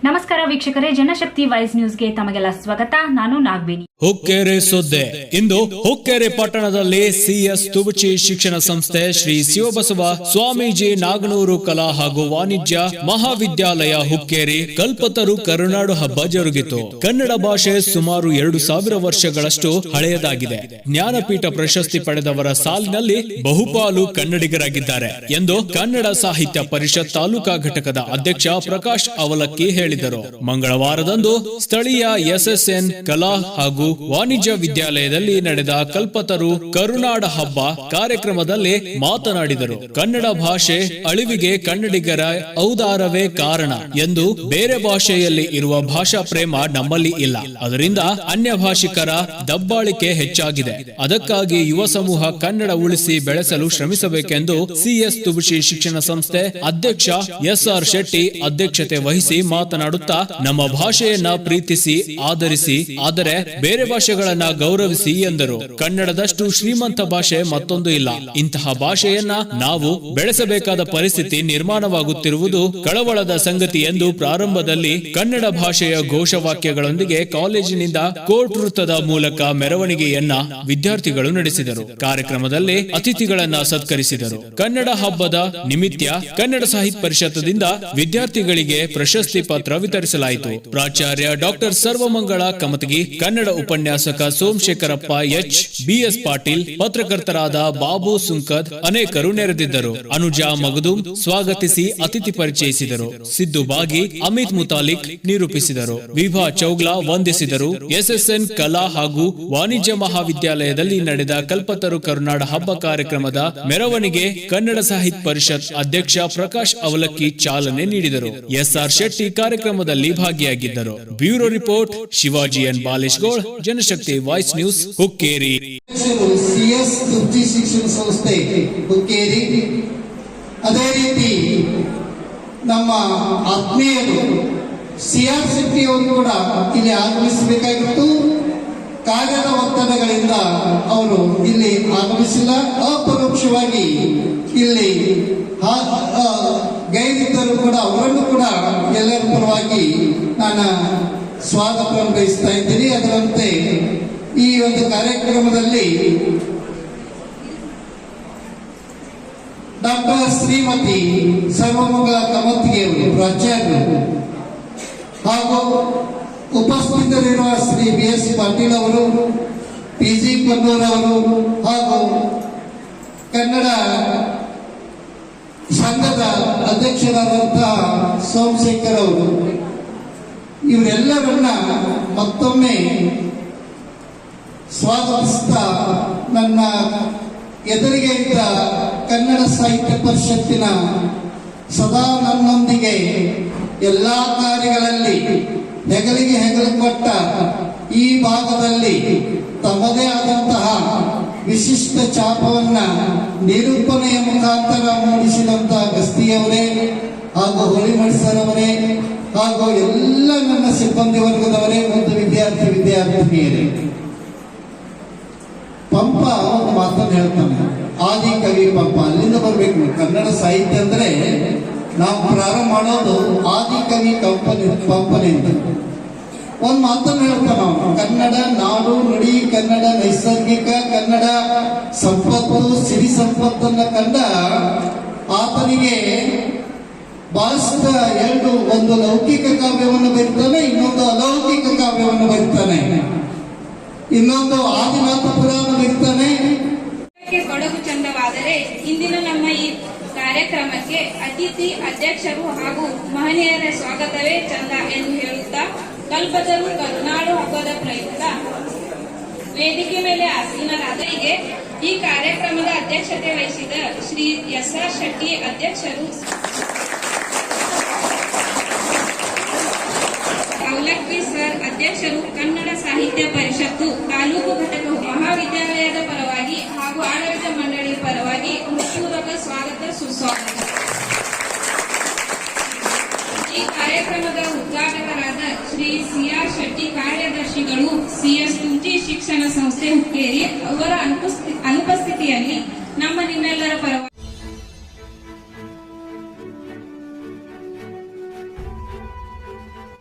ನಮಸ್ಕಾರ ವೀಕ್ಷಕರೇ, ಜನಶಕ್ತಿ ವಾಯ್ಸ್ ನ್ಯೂಸ್ಗೆ ತಮಗೆಲ್ಲ ಸ್ವಾಗತ. ನಾನು ನಾಗವೇಣಿ. ಹುಕ್ಕೇರಿ ಸುದ್ದಿ. ಇಂದು ಹುಕ್ಕೇರಿ ಪಟ್ಟಣದಲ್ಲಿ ಸಿಎಸ್ ತುಬಚಿ ಶಿಕ್ಷಣ ಸಂಸ್ಥೆ ಶ್ರೀ ಶಿವಬಸವ ಸ್ವಾಮೀಜಿ ನಾಗನೂರು ಕಲಾ ಹಾಗೂ ವಾಣಿಜ್ಯ ಮಹಾವಿದ್ಯಾಲಯ ಹುಕ್ಕೇರಿ ಕಲ್ಪತರು ಕರುನಾಡು ಹಬ್ಬ ಜರುಗಿತು. ಕನ್ನಡ ಭಾಷೆ ಸುಮಾರು 2000 ವರ್ಷಗಳಷ್ಟು ಹಳೆಯದಾಗಿದೆ. ಜ್ಞಾನಪೀಠ ಪ್ರಶಸ್ತಿ ಪಡೆದವರ ಸಾಲಿನಲ್ಲಿ ಬಹುಪಾಲು ಕನ್ನಡಿಗರಾಗಿದ್ದಾರೆ ಎಂದು ಕನ್ನಡ ಸಾಹಿತ್ಯ ಪರಿಷತ್ ತಾಲೂಕಾ ಘಟಕದ ಅಧ್ಯಕ್ಷ ಪ್ರಕಾಶ್ ಅವಲಕ್ಕಿ ಹೇಳಿದರು. ಮಂಗಳವಾರದಂದು ಸ್ಥಳೀಯ ಎಸ್ಎಸ್ಎನ್ ಕಲಾ ಹಾಗೂ ವಾಣಿಜ್ಯ ವಿದ್ಯಾಲಯದಲ್ಲಿ ನಡೆದ ಕಲ್ಪತರು ಕರುನಾಡ ಹಬ್ಬ ಕಾರ್ಯಕ್ರಮದಲ್ಲಿ ಮಾತನಾಡಿದರು. ಕನ್ನಡ ಭಾಷೆ ಅಳಿವಿಗೆ ಕನ್ನಡಿಗರ ಔದಾರವೇ ಕಾರಣ ಎಂದು ಬೇರೆ ಭಾಷೆಯಲ್ಲಿ ಇರುವ ಭಾಷಾ ಪ್ರೇಮ ನಮ್ಮಲ್ಲಿ ಇಲ್ಲ. ಅದರಿಂದ ಅನ್ಯ ಭಾಷಿಕರ ದಬ್ಬಾಳಿಕೆ ಹೆಚ್ಚಾಗಿದೆ. ಅದಕ್ಕಾಗಿ ಯುವ ಸಮೂಹ ಕನ್ನಡ ಉಳಿಸಿ ಬೆಳೆಸಲು ಶ್ರಮಿಸಬೇಕೆಂದು ಸಿಎಸ್ ತುಬಚಿ ಶಿಕ್ಷಣ ಸಂಸ್ಥೆ ಅಧ್ಯಕ್ಷ ಎಸ್ಆರ್ ಶೆಟ್ಟಿ ಅಧ್ಯಕ್ಷತೆ ವಹಿಸಿ ಮಾತನಾಡುತ್ತಾ, ನಮ್ಮ ಭಾಷೆಯನ್ನ ಪ್ರೀತಿಸಿ ಆದರಿಸಿ, ಆದರೆ ಬೇರೆ ಭಾಷೆಗಳನ್ನ ಗೌರವಿಸಿ ಎಂದರು. ಕನ್ನಡದಷ್ಟು ಶ್ರೀಮಂತ ಭಾಷೆ ಮತ್ತೊಂದು ಇಲ್ಲ. ಇಂತಹ ಭಾಷೆಯನ್ನ ನಾವು ಬೆಳೆಸಬೇಕಾದ ಪರಿಸ್ಥಿತಿ ನಿರ್ಮಾಣವಾಗುತ್ತಿರುವುದು ಕಳವಳದ ಸಂಗತಿ ಎಂದು ಪ್ರಾರಂಭದಲ್ಲಿ ಕನ್ನಡ ಭಾಷೆಯ ಘೋಷವಾಕ್ಯಗಳೊಂದಿಗೆ ಕಾಲೇಜಿನಿಂದ ಕೋರ್ಟ್ ವೃತ್ತದ ಮೂಲಕ ಮೆರವಣಿಗೆಯನ್ನ ವಿದ್ಯಾರ್ಥಿಗಳು ನಡೆಸಿದರು. ಕಾರ್ಯಕ್ರಮದಲ್ಲಿ ಅತಿಥಿಗಳನ್ನ ಸತ್ಕರಿಸಿದರು. ಕನ್ನಡ ಹಬ್ಬದ ನಿಮಿತ್ತ ಕನ್ನಡ ಸಾಹಿತ್ಯ ಪರಿಷತ್ತದಿಂದ ವಿದ್ಯಾರ್ಥಿಗಳಿಗೆ ಪ್ರಶಸ್ತಿ ಪತ್ರ ವಿತರಿಸಲಾಯಿತು. ಪ್ರಾಚಾರ್ಯ ಡಾಕ್ಟರ್ ಸರ್ವಮಂಗಳ ಕಮತಗಿ, ಕನ್ನಡ ಉಪನ್ಯಾಸಕ ಸೋಮಶೇಖರಪ್ಪ ಎಚ್, ಬಿಎಸ್ ಪಾಟೀಲ್, ಪತ್ರಕರ್ತರಾದ ಬಾಬು ಸುಂಕದ್ ಅನೇಕರು ನೆರೆದಿದ್ದರು. ಅನುಜಾ ಮಗದುಂ ಸ್ವಾಗತಿಸಿ ಅತಿಥಿ ಪರಿಚಯಿಸಿದರು. ಸಿದ್ದು ಬಾಗಿ, ಅಮಿತ್ ಮುತಾಲಿಕ್ ನಿರೂಪಿಸಿದರು. ವಿಭಾ ಚೌಗ್ಲಾ ವಂದಿಸಿದರು. ಎಸ್ಎಸ್ಎನ್ ಕಲಾ ಹಾಗೂ ವಾಣಿಜ್ಯ ಮಹಾವಿದ್ಯಾಲಯದಲ್ಲಿ ನಡೆದ ಕಲ್ಪತರು ಕರುನಾಡ ಹಬ್ಬ ಕಾರ್ಯಕ್ರಮದ ಮೆರವಣಿಗೆ ಕನ್ನಡ ಸಾಹಿತ್ಯ ಪರಿಷತ್ ಅಧ್ಯಕ್ಷ ಪ್ರಕಾಶ್ ಅವಲಕ್ಕಿ ಚಾಲನೆ ನೀಡಿದರು. ಎಸ್ಆರ್ ಶೆಟ್ಟಿ ಕಾರ್ಯಕ್ರಮದಲ್ಲಿ ಭಾಗಿಯಾಗಿದ್ದರು. Bureau report Shivaji N Baleshgowd, Janashakti voice news, Hukkeri. C S Tubachi ಶಿಕ್ಷಣ ಸಂಸ್ಥೆ ಹುಕ್ಕೇರಿ. ಅದೇ ರೀತಿ ನಮ್ಮ ಆತ್ಮೀಯರು ಸಿಆರ್ ಶೆಟ್ಟಿ ಅವರು ಕೂಡ ಇಲ್ಲಿ ಆಗಮಿಸಬೇಕಾಗಿತ್ತು. ಕಾರ್ಯದ ಒತ್ತಡಗಳಿಂದ ಅವರು ಇಲ್ಲಿ ಆಗಮಿಸಿಲ್ಲ. ಅಪರೋಕ್ಷವಾಗಿ ಇಲ್ಲಿ ಗೈರಿದ್ದರು ಕೂಡ ಅವರನ್ನು ಕೂಡ ಎಲ್ಲರ ಪರವಾಗಿ ನಾನು ಸ್ವಾಗತವನ್ನು ಬಯಸ್ತಾ ಇದ್ದೀನಿ. ಅದರಂತೆ ಈ ಒಂದು ಕಾರ್ಯಕ್ರಮದಲ್ಲಿ ಡಾಕ್ಟರ್ ಶ್ರೀಮತಿ ಸರ್ವಮಂಗಳ ಕಮತಿಗೆಯವರು ಪ್ರಾಚಾರ್ಯರು ಹಾಗೂ ಉಪಸ್ಥಿತರಿರುವ ಶ್ರೀ ಬಿಎಸ್ ಪಾಟೀಲ್ ಅವರು, ಪಿಜಿ ಕೊನ್ನೂರ್ ಅವರು ಹಾಗೂ ಕನ್ನಡ ಸಂಘದ ಅಧ್ಯಕ್ಷರಾದಂತಹ ಸೋಮಶೇಖರ್ ಅವರು, ಇವರೆಲ್ಲರನ್ನ ಮತ್ತೊಮ್ಮೆ ಸ್ವಾಗತಿಸ್ತಾ, ನನ್ನ ಎದುರಿಗೆ ಇದ್ದ ಕನ್ನಡ ಸಾಹಿತ್ಯ ಪರಿಷತ್ತಿನ ಸದಾ ನನ್ನೊಂದಿಗೆ ಎಲ್ಲಾ ಕಾರ್ಯಗಳಲ್ಲಿ ಹೆಗಲಿಗೆ ಹೆಗಲು ಕೊಟ್ಟ, ಈ ಭಾಗದಲ್ಲಿ ತಮ್ಮದೇ ಆದಂತಹ ವಿಶಿಷ್ಟ ಛಾಪವನ್ನ ನಿರೂಪಣೆಯ ಮುಖಾಂತರ ಮೂಡಿಸಿದಂತಹ ಗಸ್ತಿಯವರೇ ಹಾಗೂ ಹೊಳಿಮಡಿಸರವರೇ ಹಾಗೂ ಎಲ್ಲ ನನ್ನ ಸಿಬ್ಬಂದಿ ವರ್ಗದವರೇ ಮತ್ತು ವಿದ್ಯಾರ್ಥಿನಿಯರೇ, ಪಂಪ ಒಂದು ಮಾತನ್ನು ಹೇಳ್ತಾನೆ, ಆದಿ ಕವಿ ಪಂಪ. ಅಲ್ಲಿಂದ ಬರ್ಬೇಕು. ಕನ್ನಡ ಸಾಹಿತ್ಯ ಅಂದ್ರೆ ನಾವು ಪ್ರಾರಂಭ ಮಾಡೋದು ಆದಿ ಕವಿ ಪಂಪನಿಂದ. ಒಂದು ಮಾತನ್ನು ಹೇಳ್ತಾನ ನಾವು, ಕನ್ನಡ ನಾಡು ನುಡಿ, ಕನ್ನಡ ನೈಸರ್ಗಿಕ, ಕನ್ನಡ ಸಂಪತ್ತು, ಸಿರಿ ಸಂಪತ್ತನ್ನ ಕಂಡ ಆತನಿಗೆ ಬಹಳಷ್ಟು ಎರಡು, ಒಂದು ಲೌಕಿಕ ಕಾವ್ಯವನ್ನು ಬರೀತಾನೆ, ಇನ್ನೊಂದು ಅಲೌಕಿಕ ಕಾವ್ಯವನ್ನು ಬರೀತಾನೆ, ಇನ್ನೊಂದು ಆದಿನಾಥ ಪುರಾಣ ಬರೀತಾನೆ. ಕೊಡಗು ಚಂದವಾದರೆ ಇಂದಿನ ನಮ್ಮ ಈ ಕಾರ್ಯಕ್ರಮಕ್ಕೆ ಅತಿಥಿ ಅಧ್ಯಕ್ಷರು ಹಾಗೂ ಮಹನೀಯರ ಸ್ವಾಗತವೇ ಚಂದ ಎಂದು ಹೇಳುತ್ತಾ, ಕಲ್ಪತರು ಕರುನಾಡು ಹಬ್ಬದ ಪ್ರಯುಕ್ತ ವೇದಿಕೆ ಮೇಲೆ ಆಸೀನರಾದರಿಗೆ ಈ ಕಾರ್ಯಕ್ರಮದ ಅಧ್ಯಕ್ಷತೆ ವಹಿಸಿದ ಶ್ರೀ ಎಸ್ಆರ್ ಶೆಟ್ಟಿ ಅಧ್ಯಕ್ಷರು, ಅವಲಕ್ಕಿ ಸರ್ ಅಧ್ಯಕ್ಷರು, ಕನ್ನಡ ಸಾಹಿತ್ಯ ಪರಿಷತ್ತು ತಾಲೂಕು ಘಟಕ ಮಹಾವಿದ್ಯಾಲಯದ ಪರವಾಗಿ ಹಾಗೂ ಆಡಳಿತ ಮಂಡಳಿ ಪರವಾಗಿ ಹೃತ್ಪೂರ್ವಕ ಸ್ವಾಗತ ಸುಸ್ವಾಗತ. ಈ ಕಾರ್ಯಕ್ರಮದ ಉದ್ಘಾಟಕರಾದ ಶ್ರೀ ಸಿಆರ್ ಶೆಟ್ಟಿ ಕಾರ್ಯದರ್ಶಿಗಳು, ಸಿಎಸ್ ತುಬಚಿ ಶಿಕ್ಷಣ ಸಂಸ್ಥೆ ಹುಕ್ಕೇರಿ ಅವರ ಅನುಪಸ್ಥಿತಿಯಲ್ಲಿ ನಮ್ಮ ನಿಮ್ಮೆಲ್ಲರ ಪರವಾಗಿ